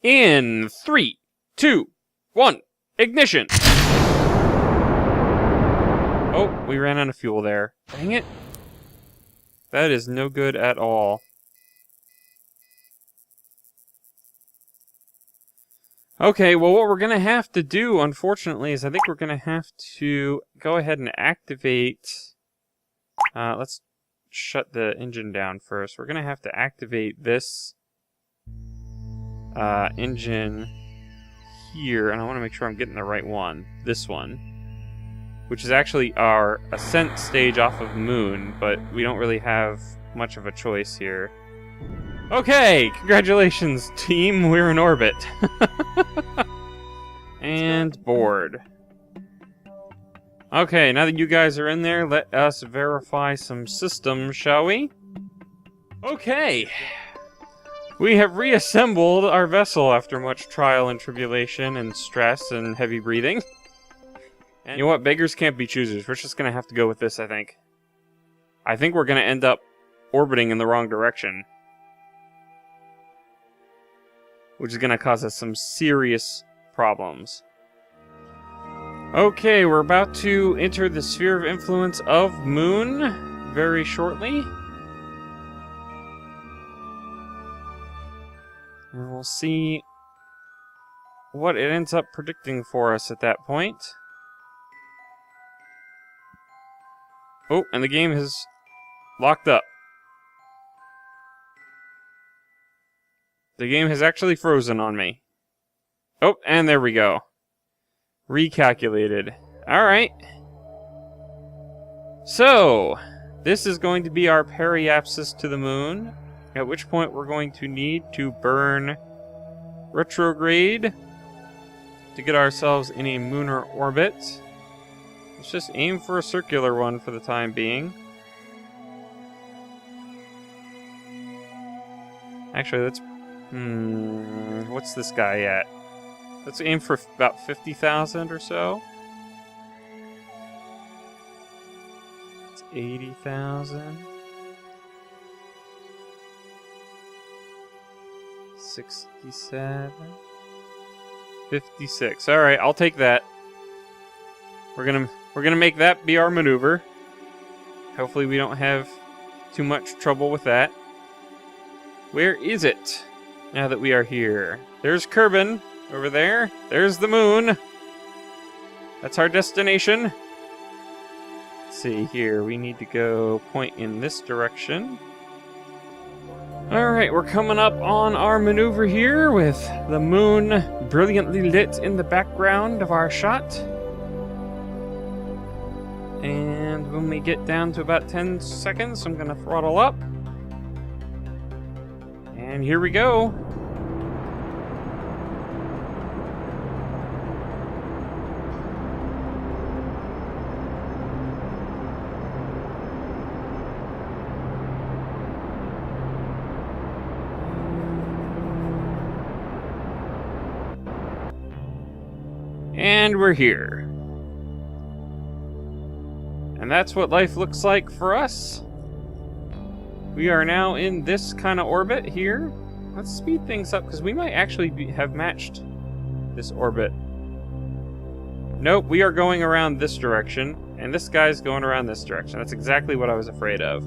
In 3, 2, 1, ignition! Oh, we ran out of fuel there. Dang it. That is no good at all. Okay, well, what we're going to have to do, unfortunately, is I think we're going to have to go ahead and activate... let's shut the engine down first. We're going to have to activate this engine here, and I want to make sure I'm getting the right one. This one. Which is actually our ascent stage off of Moon, but we don't really have much of a choice here. Okay, congratulations, team. We're in orbit. And board. Okay, now that you guys are in there, let us verify some systems, shall we? Okay. We have reassembled our vessel after much trial and tribulation and stress and heavy breathing. And you know what? Beggars can't be choosers. We're just going to have to go with this, I think. I think we're going to end up orbiting in the wrong direction. Which is going to cause us some serious problems. Okay, we're about to enter the sphere of influence of Moon very shortly. And we'll see what it ends up predicting for us at that point. Oh, and the game has locked up. The game has actually frozen on me. Oh, and there we go. Recalculated. Alright. So, this is going to be our periapsis to the Moon, at which point we're going to need to burn retrograde to get ourselves in a lunar orbit. Let's just aim for a circular one for the time being. Actually, let's... what's this guy at? Let's aim for about 50,000 or so. It's 80,000. 67. 56. Alright, I'll take that. We're gonna make that be our maneuver. Hopefully we don't have too much trouble with that. Where is it? Now that we are here. There's Kerbal over there. There's the Moon. That's our destination. Let's see here. We need to go point in this direction. Alright, we're coming up on our maneuver here with the Moon brilliantly lit in the background of our shot. And when we get down to about 10 seconds, I'm going to throttle up. And here we go. And we're here. And that's what life looks like for us. We are now in this kind of orbit here. Let's speed things up, because we might actually have matched this orbit. Nope, we are going around this direction, and this guy's going around this direction. That's exactly what I was afraid of.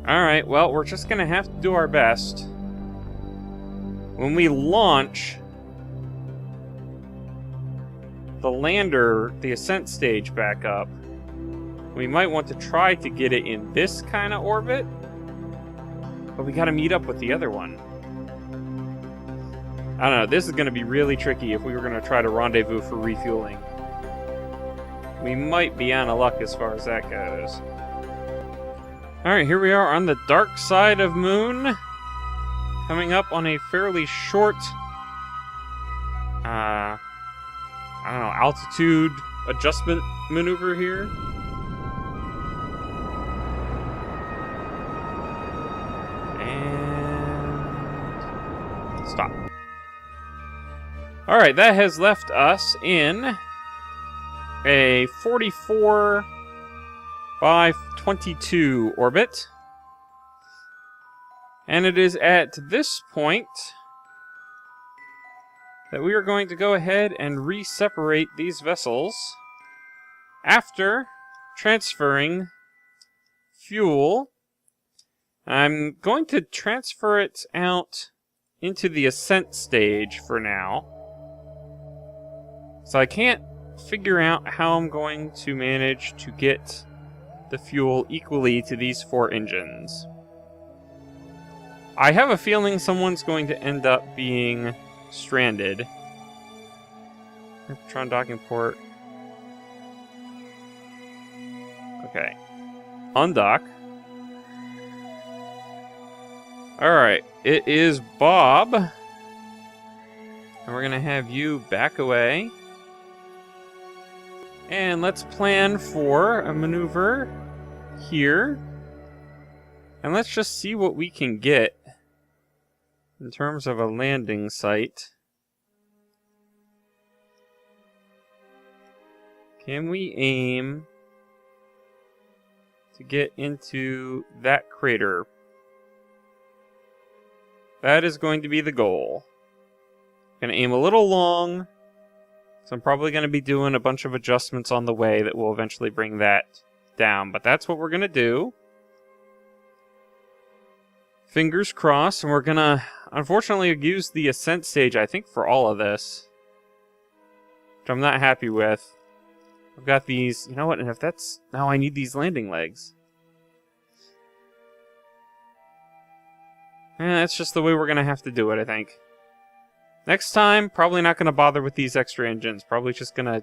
Alright, well, we're just going to have to do our best. When we launch the lander, the ascent stage back up, we might want to try to get it in this kind of orbit, but we gotta meet up with the other one. I don't know, this is gonna be really tricky if we were gonna try to rendezvous for refueling. We might be out of luck as far as that goes. Alright, here we are on the dark side of Moon, coming up on a fairly short, I don't know, altitude adjustment maneuver here. And stop. Alright, that has left us in a 44 by 22 orbit. And it is at this point that we are going to go ahead and re-separate these vessels after transferring fuel. I'm going to transfer it out into the ascent stage for now. So I can't figure out how I'm going to manage to get the fuel equally to these 4 engines. I have a feeling someone's going to end up being stranded. Tron docking port. Okay. Undock. Alright, it is Bob. And we're gonna have you back away. And let's plan for a maneuver here. And let's just see what we can get in terms of a landing site. Can we aim to get into that crater? That is going to be the goal. Gonna aim a little long, so I'm probably gonna be doing a bunch of adjustments on the way that will eventually bring that down, but that's what we're gonna do. Fingers crossed, and we're gonna, unfortunately, use the ascent stage, I think, for all of this. Which I'm not happy with. I've got these, you know what, and if that's, now I need these landing legs. That's just the way we're gonna have to do it, I think. Next time, probably not gonna bother with these extra engines. Probably just gonna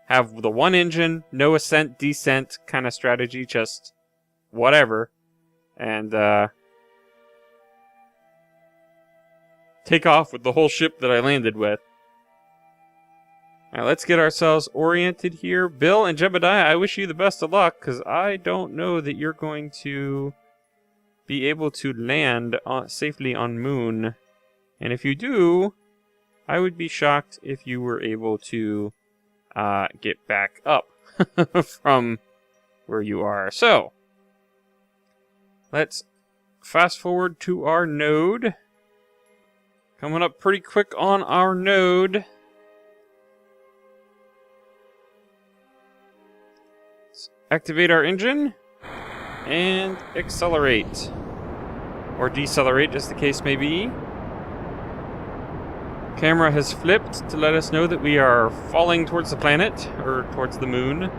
have the 1 engine, no ascent, descent kind of strategy, just whatever. And, take off with the whole ship that I landed with. Alright, let's get ourselves oriented here. Bill and Jebediah, I wish you the best of luck, because I don't know that you're going to be able to land safely on Moon. And if you do, I would be shocked if you were able to get back up from where you are. So, let's fast forward to our node. Coming up pretty quick on our node. Let's activate our engine and accelerate. Or decelerate, as the case may be. Camera has flipped to let us know that we are falling towards the planet, or towards the moon.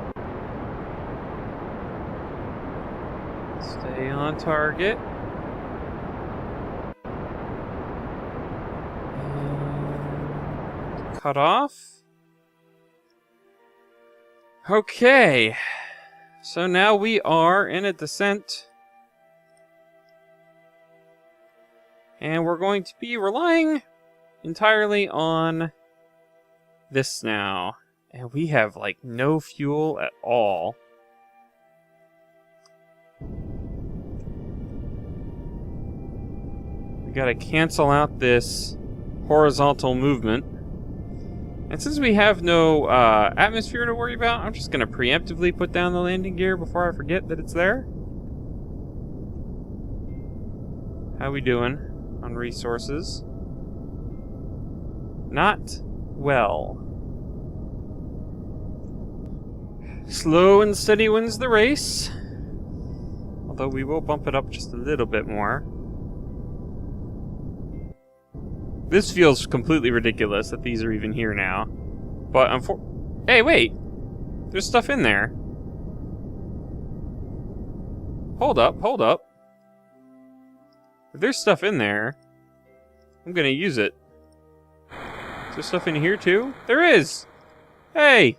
Stay on target. And cut off. Okay. So now we are in a descent. And we're going to be relying entirely on this now. And we have, like, no fuel at all. We gotta cancel out this horizontal movement. And since we have no atmosphere to worry about, I'm just gonna preemptively put down the landing gear before I forget that it's there. How we doing on resources? Not well. Slow and steady wins the race. Although we will bump it up just a little bit more. This feels completely ridiculous that these are even here now. But hey, wait! There's stuff in there. Hold up, hold up. If there's stuff in there, I'm gonna use it. Is there stuff in here too? There is! Hey!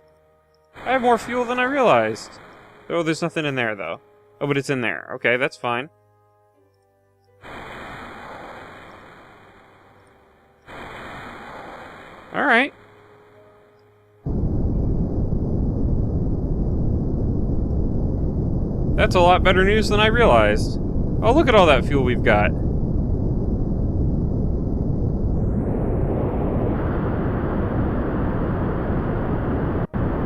I have more fuel than I realized. Oh, there's nothing in there though. Oh, but it's in there. Okay, that's fine. Alright. That's a lot better news than I realized. Oh, look at all that fuel we've got.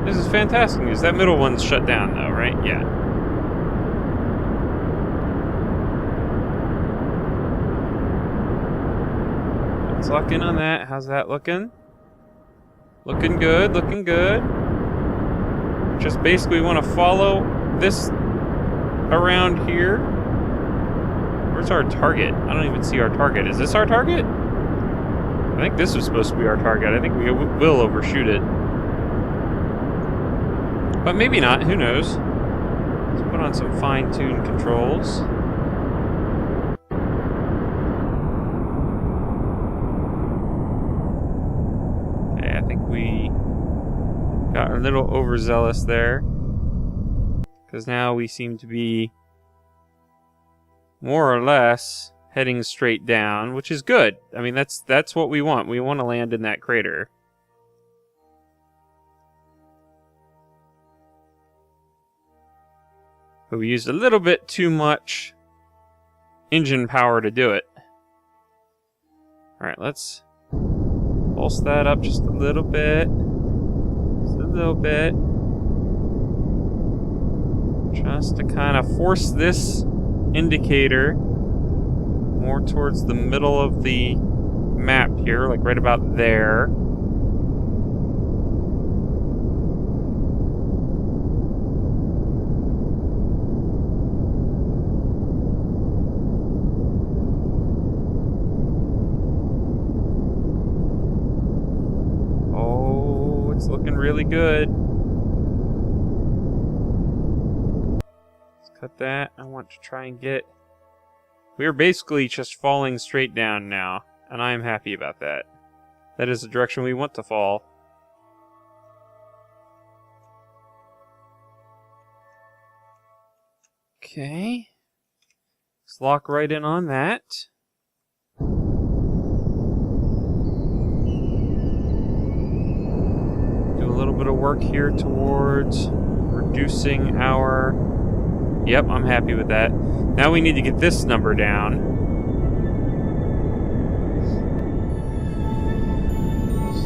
This is fantastic news. That middle one's shut down though, right? Yeah. let's lock in on that. How's that looking? Looking good, looking good. Just basically want to follow this around here. Where's our target? I don't even see our target. Is this our target? I think this was supposed to be our target. I think we will overshoot it. But maybe not. Who knows? Let's put on some fine-tuned controls. Okay, I think we got a little overzealous there. Because now we seem to be more or less heading straight down, which is good. I mean, that's what we want. We want to land in that crater. But we used a little bit too much engine power to do it. Alright, let's pulse that up just a little bit. Just a little bit. Just to kind of force this indicator more towards the middle of the map here, like right about there. Oh, it's looking really good. Let's cut that. I want to try and get... We are basically just falling straight down now, and I am happy about that. That is the direction we want to fall. Okay. Let's lock right in on that. Do a little bit of work here towards reducing our... Yep, I'm happy with that. Now we need to get this number down.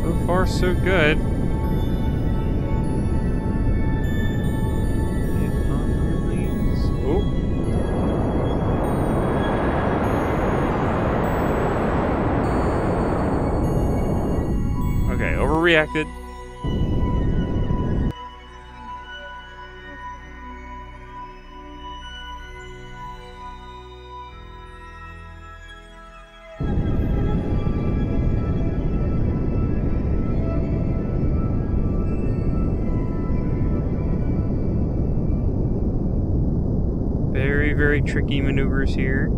So far, so good. Oh. Okay, overreacted. Very tricky maneuvers here.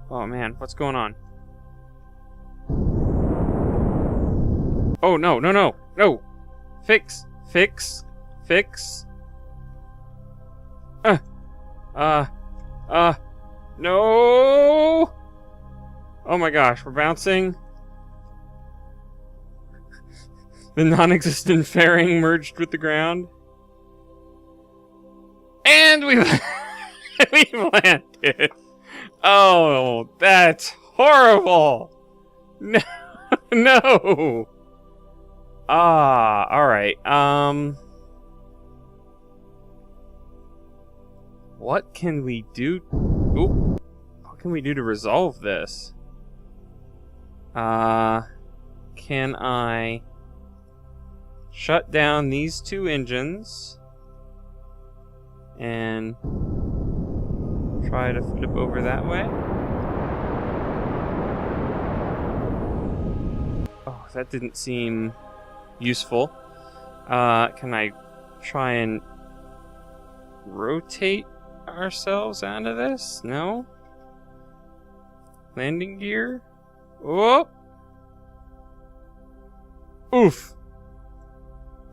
Oh man, what's going on? Oh, no, no, no, no! Fix! Fix! Fix! No! Oh my gosh, we're bouncing. The non-existent fairing merged with the ground. And we've landed! Oh, that's horrible! No! No! Alright, what can we do? Oop. What can we do to resolve this? Can I shut down these two engines and try to flip over that way? Oh, that didn't seem useful. Can I try and rotate ourselves out of this? No? Landing gear? Whoop! Oof!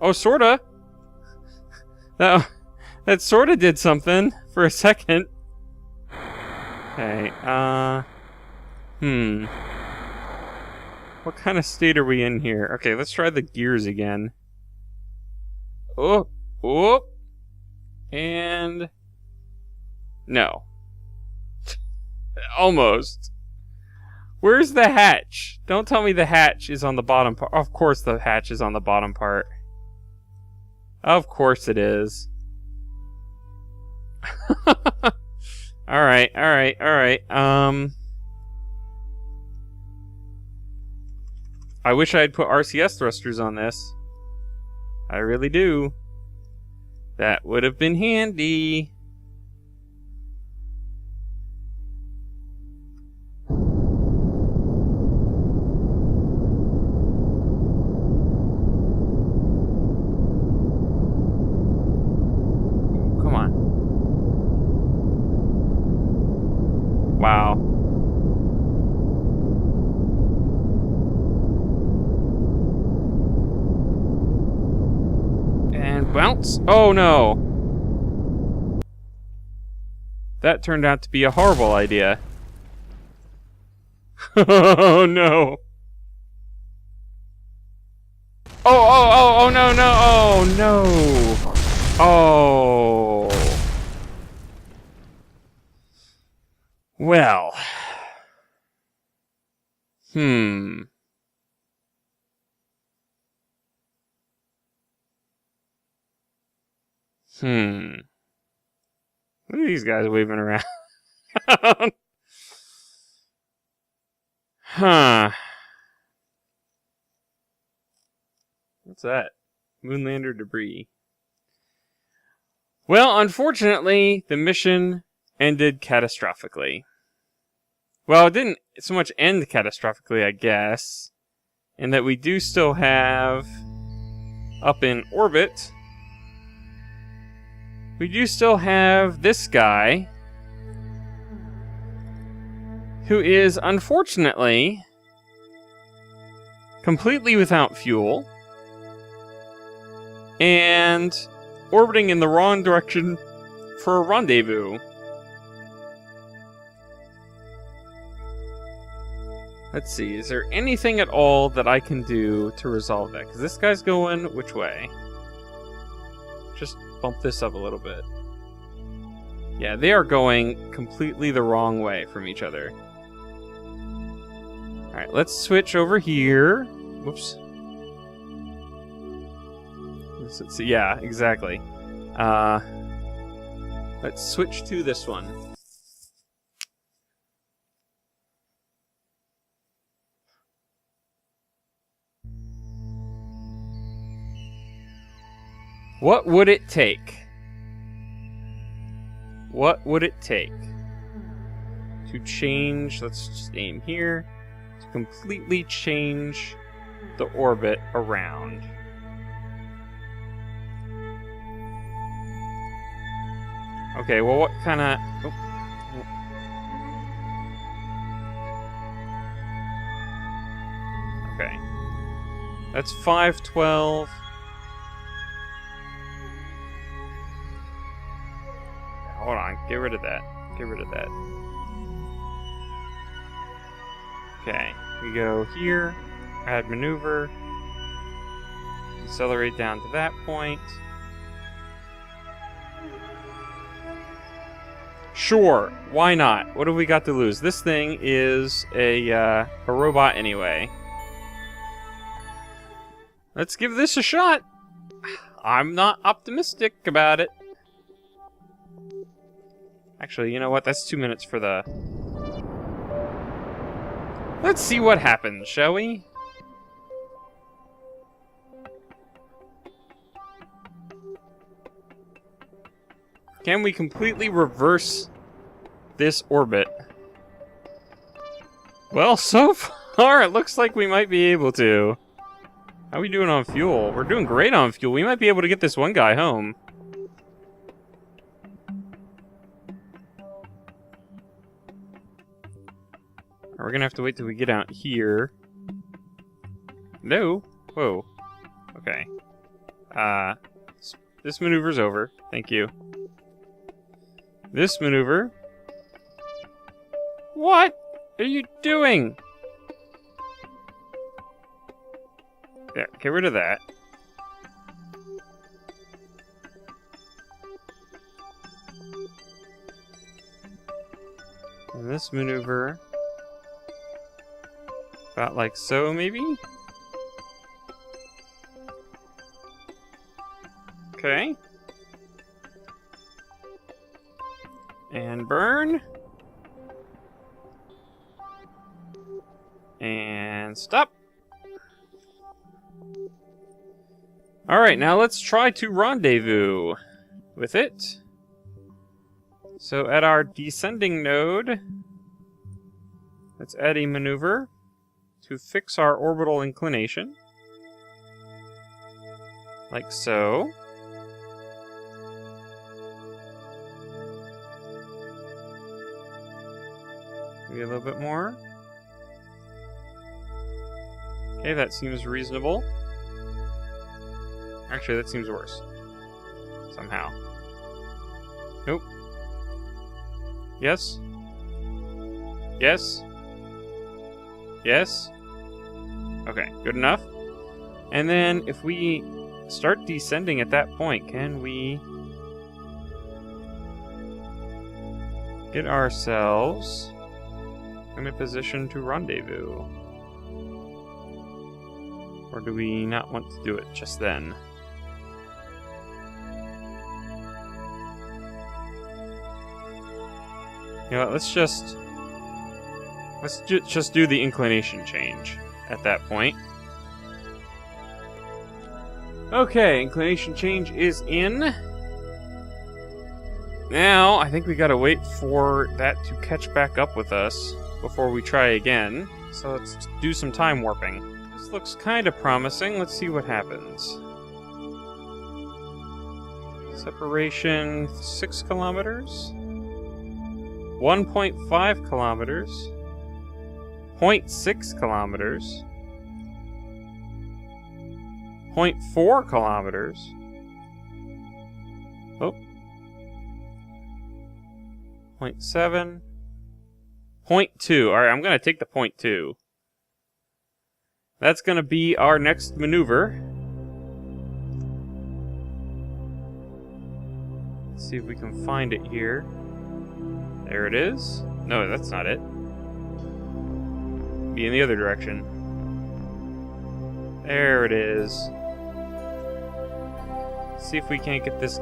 Oh, sorta! That sorta did something for a second. Okay, what kind of state are we in here? Okay, let's try the gears again. Oh! Oh! And... no. Almost. Where's the hatch? Don't tell me the hatch is on the bottom part. Of course the hatch is on the bottom part. Of course it is. Alright. I wish I had put RCS thrusters on this. I really do. That would have been handy. Come on. Wow. And bounce. Oh no. That turned out to be a horrible idea. Oh no. Oh no, no. Oh no. Oh. Well. Look at these guys waving around. Huh. What's that? Moonlander debris. Well, unfortunately, the mission ended catastrophically. Well, it didn't so much end catastrophically, I guess. In that we do still have... up in orbit... we do still have this guy... who is, unfortunately... completely without fuel... and... orbiting in the wrong direction for a rendezvous. Let's see, is there anything at all that I can do to resolve that? Because this guy's going which way? Just bump this up a little bit. Yeah, they are going completely the wrong way from each other. Alright, let's switch over here. Whoops. Let's see, yeah, exactly. Let's switch to this one. What would it take? What would it take to change, let's just aim here, to completely change the orbit around? Okay, well, what kind of... oh. Okay. That's 512. Hold on, get rid of that. Get rid of that. Okay, we go here, add maneuver, accelerate down to that point. Sure, why not? What have we got to lose? This thing is a robot anyway. Let's give this a shot. I'm not optimistic about it. Actually, you know what? That's 2 minutes for the... Let's see what happens, shall we? Can we completely reverse this orbit? Well, so far, it looks like we might be able to. How are we doing on fuel? We're doing great on fuel. We might be able to get this one guy home. We're gonna have to wait till we get out here. No. Whoa. Okay. This maneuver's over. Thank you. This maneuver. What are you doing? There, get rid of that. And this maneuver, about like so, maybe? Okay. And burn. And stop. Alright, now let's try to rendezvous with it. So at our descending node, let's add a maneuver to fix our orbital inclination. Like so. Maybe a little bit more. Okay, that seems reasonable. Actually, that seems worse. Somehow. Nope. Yes. Yes. Yes. Okay, good enough. And then if we start descending at that point, can we get ourselves in a position to rendezvous? Or do we not want to do it just then? You know what, let's just do the inclination change at that point. Okay, inclination change is in. Now, I think we gotta wait for that to catch back up with us before we try again. So let's do some time warping. This looks kind of promising. Let's see what happens. Separation 6 kilometers. 1.5 kilometers. 0.6 kilometers. 0.4 kilometers. Oh. 0.7. 0.2. Alright, I'm going to take the 0.2. That's going to be our next maneuver. Let's see if we can find it here. There it is. No, that's not it. Be in the other direction. There it is. See if we can't get this.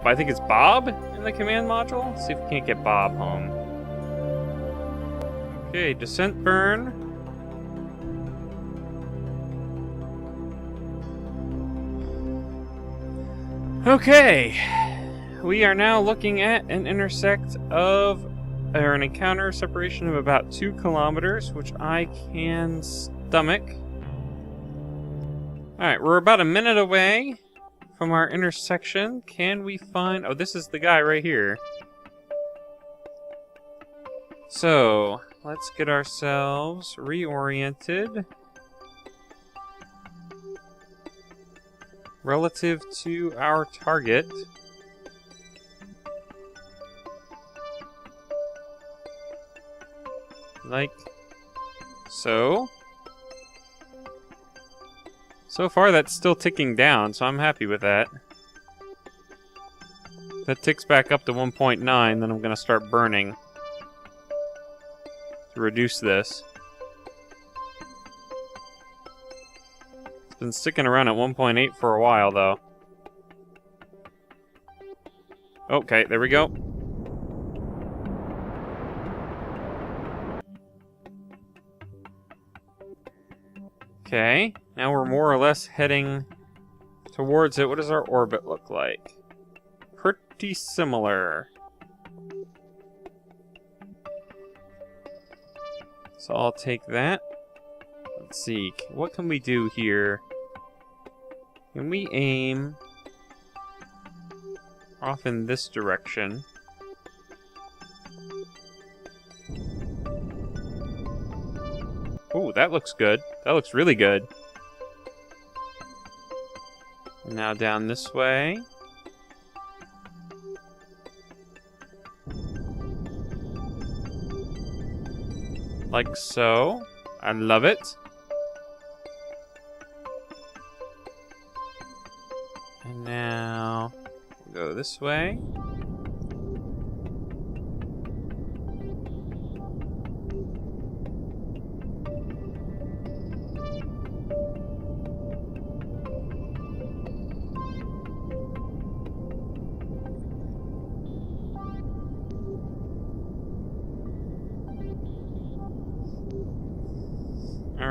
I think it's Bob in the command module. See if we can't get Bob home. Okay, descent burn. Okay. We are now looking at an intersect of, or an encounter separation of about 2 kilometers, which I can stomach. Alright, we're about a minute away from our intersection. Can we find... Oh, this is the guy right here. So, let's get ourselves reoriented relative to our target. Like so. So far, that's still ticking down, so I'm happy with that. That ticks back up to 1.9, then I'm going to start burning to reduce this. It's been sticking around at 1.8 for a while, though. Okay, there we go. Okay, now we're more or less heading towards it. What does our orbit look like? Pretty similar. So I'll take that. Let's see, what can we do here? Can we aim off in this direction? Ooh, that looks good. That looks really good. And now down this way. Like so. I love it. And now we'll go this way.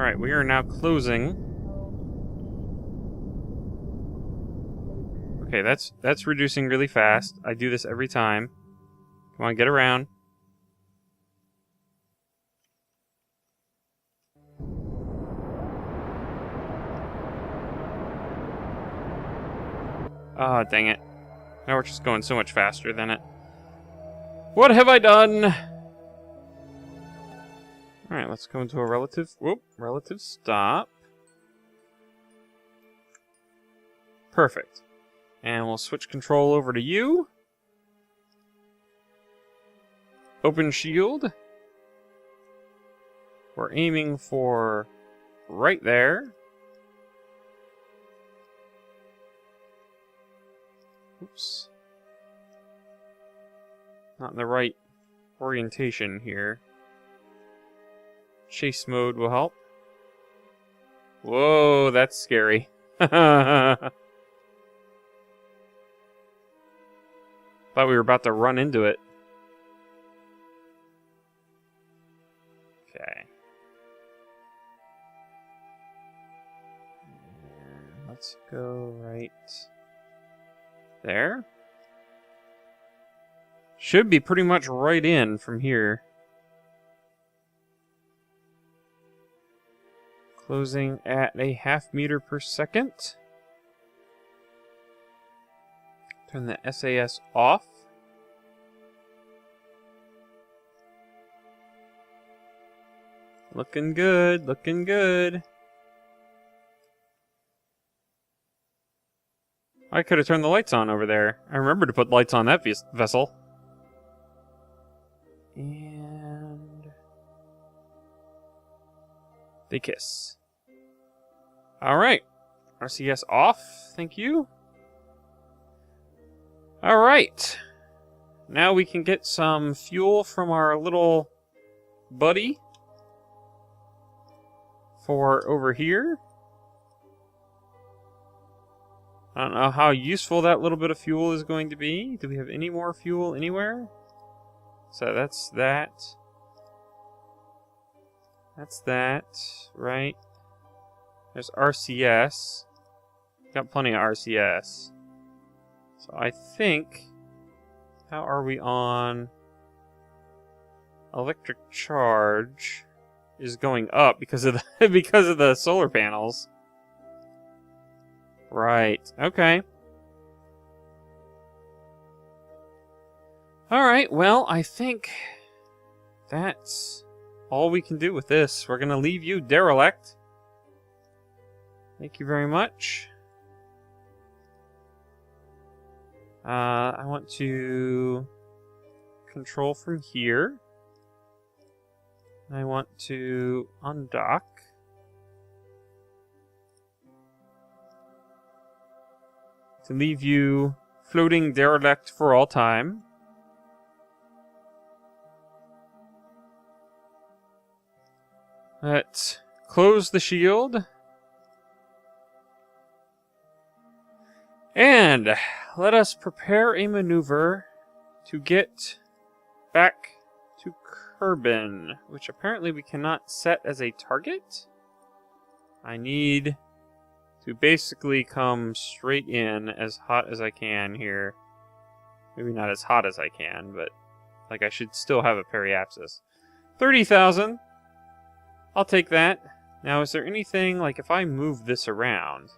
Alright, we are now closing. Okay, that's reducing really fast. I do this every time. Come on, get around. Ah, oh, dang it. Now we're just going so much faster than it. What have I done? Alright, let's go into a relative stop. Perfect. And we'll switch control over to you. Open shield. We're aiming for right there. Oops. Not in the right orientation here. Chase mode will help. Whoa, that's scary. Thought we were about to run into it. Okay. And let's go right there. Should be pretty much right in from here. Closing at a 0.5 meter per second. Turn the SAS off. Looking good, looking good. I could have turned the lights on over there. I remember to put lights on that vessel. And they kiss. Alright. RCS off. Thank you. Alright. Now we can get some fuel from our little buddy for over here. I don't know how useful that little bit of fuel is going to be. Do we have any more fuel anywhere? So that's that. That's that, right? There's RCS. Got plenty of RCS. So I think... How are we on... Electric charge is going up because of the because of the solar panels. Right. Okay. Alright, well, I think that's all we can do with this. We're going to leave you derelict. Thank you very much. I want to control from here. I want to undock. To leave you floating derelict for all time. Let's close the shield. And let us prepare a maneuver to get back to Kerbal, which apparently we cannot set as a target. I need to basically come straight in as hot as I can here. Maybe not as hot as I can, but like I should still have a periapsis. 30,000. I'll take that. Now, is there anything, like if I move this around...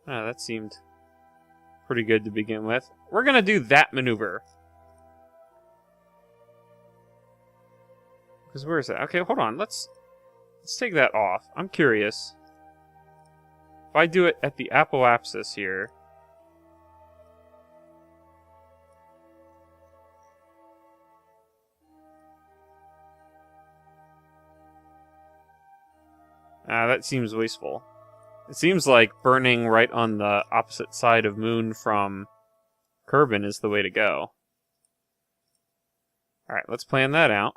Oh, that seemed pretty good to begin with. We're going to do that maneuver. Because where is that? Okay, hold on. Let's take that off. I'm curious. If I do it at the apoapsis here... that seems wasteful. It seems like burning right on the opposite side of Moon from Kerbal is the way to go. Alright, let's plan that out.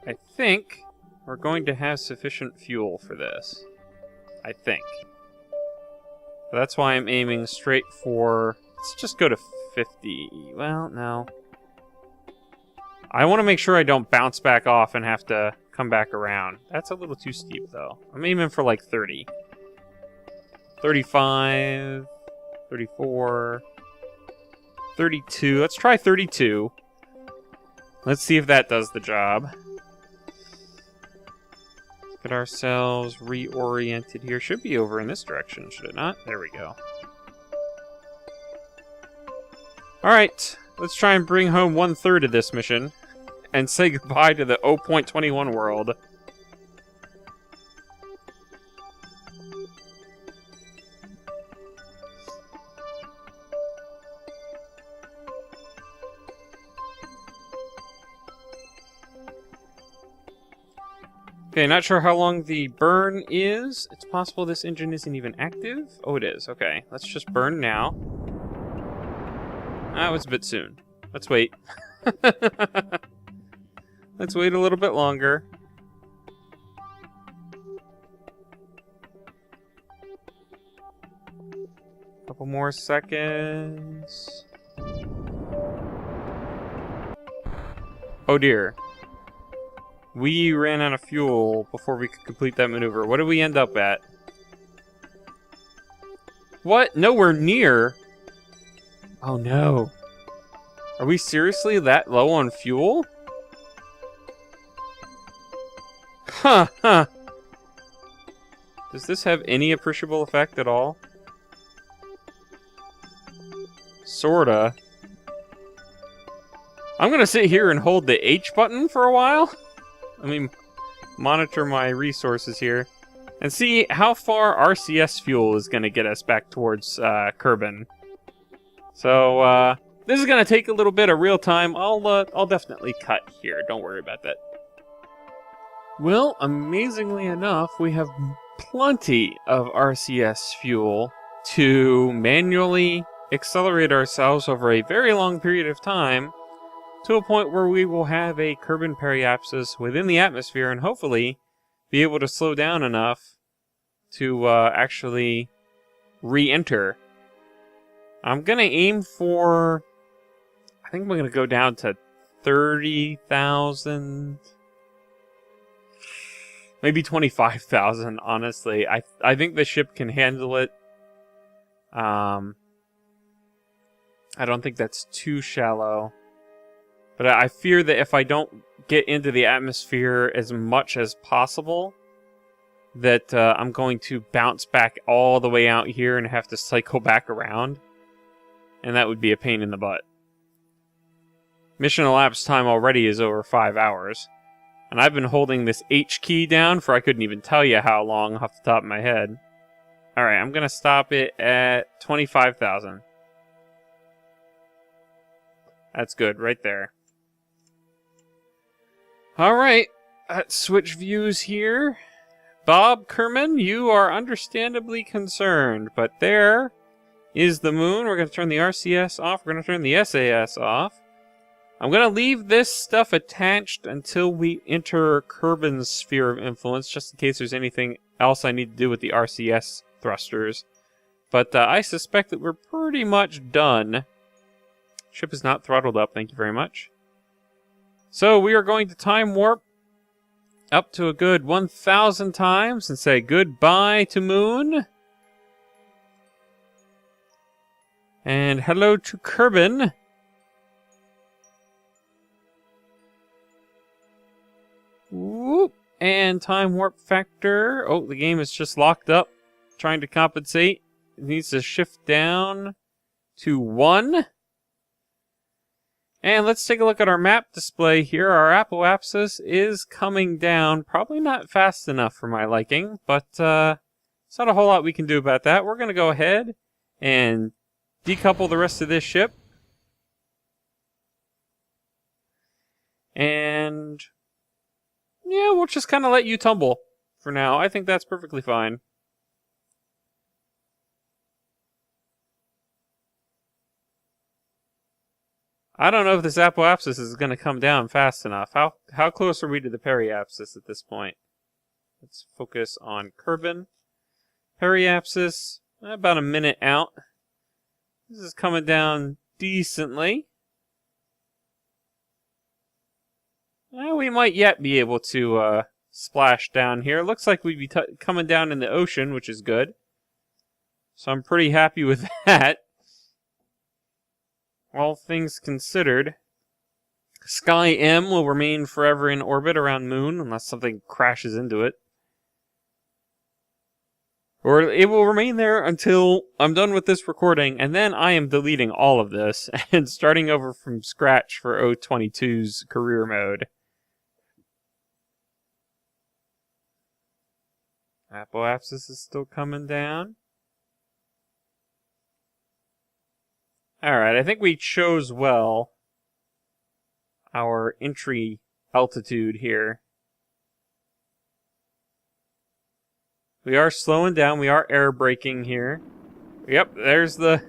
I think we're going to have sufficient fuel for this. I think. So that's why I'm aiming straight for... Let's just go to 50. Well, no. I want to make sure I don't bounce back off and have to come back around. That's a little too steep, though. I'm aiming for like 30. 35. 34. 32. Let's try 32. Let's see if that does the job. Let's get ourselves reoriented here. Should be over in this direction, should it not? There we go. Alright, let's try and bring home 1/3 of this mission and say goodbye to the 0.21 world. Okay, not sure how long the burn is. It's possible this engine isn't even active. Oh, it is. Okay, let's just burn now. That was a bit soon. Let's wait. Let's wait a little bit longer. Couple more seconds. Oh dear. We ran out of fuel before we could complete that maneuver. What did we end up at? What? Nowhere near? Oh no. Are we seriously that low on fuel? Huh. Does this have any appreciable effect at all? Sorta. I'm gonna sit here and hold the H button for a while. Let me monitor my resources here and see how far RCS fuel is gonna get us back towards Kerbal. So this is gonna take a little bit of real time. I'll definitely cut here. Don't worry about that. Well, amazingly enough, we have plenty of RCS fuel to manually accelerate ourselves over a very long period of time to a point where we will have a Kerbal periapsis within the atmosphere and hopefully be able to slow down enough to actually re-enter. I'm going to aim for... I think I'm going to go down to 30,000... maybe 25,000, honestly. I think the ship can handle it. I don't think that's too shallow. But I fear that if I don't get into the atmosphere as much as possible, that I'm going to bounce back all the way out here and have to cycle back around. And that would be a pain in the butt. Mission elapsed time already is over 5 hours. And I've been holding this H key down for I couldn't even tell you how long off the top of my head. Alright, I'm going to stop it at 25,000. That's good, right there. Alright, let's switch views here. Bob Kerman, you are understandably concerned, but there is the moon. We're going to turn the RCS off. We're going to turn the SAS off. I'm going to leave this stuff attached until we enter Kerbal's sphere of influence, just in case there's anything else I need to do with the RCS thrusters. But I suspect that we're pretty much done. Ship is not throttled up, thank you very much. So we are going to time warp up to a good 1,000 times and say goodbye to Moon. And hello to Kerbal. Whoop. And time warp factor. Oh, the game is just locked up. Trying to compensate. It needs to shift down to 1. And let's take a look at our map display here. Our apoapsis is coming down. Probably not fast enough for my liking, but there's not a whole lot we can do about that. We're going to go ahead and decouple the rest of this ship. And yeah, we'll just kind of let you tumble for now. I think that's perfectly fine. I don't know if this apoapsis is going to come down fast enough. How close are we to the periapsis at this point? Let's focus on Kerbal. Periapsis, about a minute out. This is coming down decently. We might yet be able to splash down here. Looks like we'd be coming down in the ocean, which is good. So I'm pretty happy with that. All things considered. Sky M will remain forever in orbit around Moon, unless something crashes into it. Or it will remain there until I'm done with this recording, and then I am deleting all of this and starting over from scratch for O22's career mode. Apoapsis is still coming down. Alright, I think we chose well our entry altitude here. We are slowing down. We are air braking here. Yep, there's the...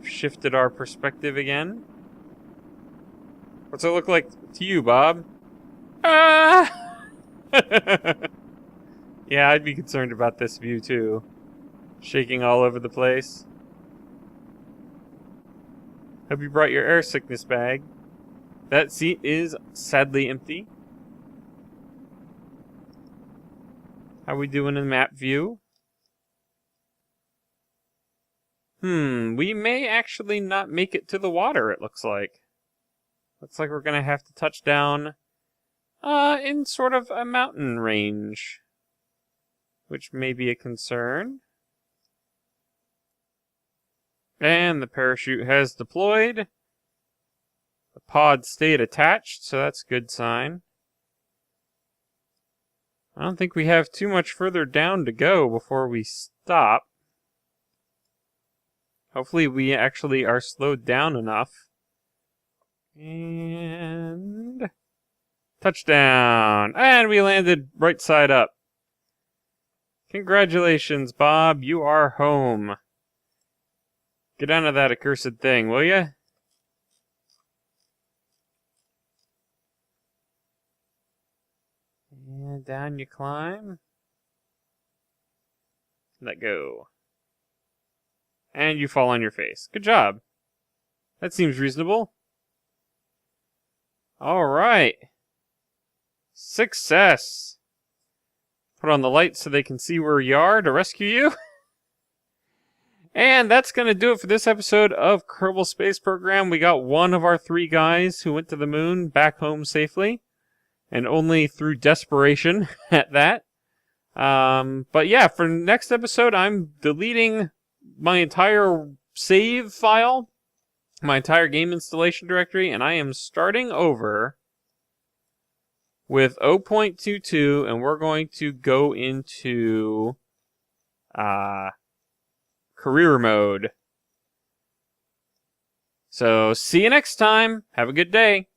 Shifted our perspective again. What's it look like to you, Bob? Ah! Yeah, I'd be concerned about this view, too. Shaking all over the place. Hope you brought your air sickness bag. That seat is sadly empty. How we doing in map view? We may actually not make it to the water, it looks like. Looks like we're gonna have to touch down in sort of a mountain range, which may be a concern. And the parachute has deployed. The pod stayed attached, so that's a good sign. I don't think we have too much further down to go before we stop. Hopefully we actually are slowed down enough. And... touchdown! And we landed right side up. Congratulations, Bob. You are home. Get out of that accursed thing, will ya? And down you climb. Let go. And you fall on your face. Good job. That seems reasonable. Alright. Success. Put on the lights so they can see where you are to rescue you. And that's going to do it for this episode of Kerbal Space Program. We got one of our 3 guys who went to the moon back home safely. And only through desperation at that. But yeah, for next episode, I'm deleting my entire save file, my entire game installation directory, and I am starting over with 0.22, and we're going to go into career mode. So, see you next time. Have a good day.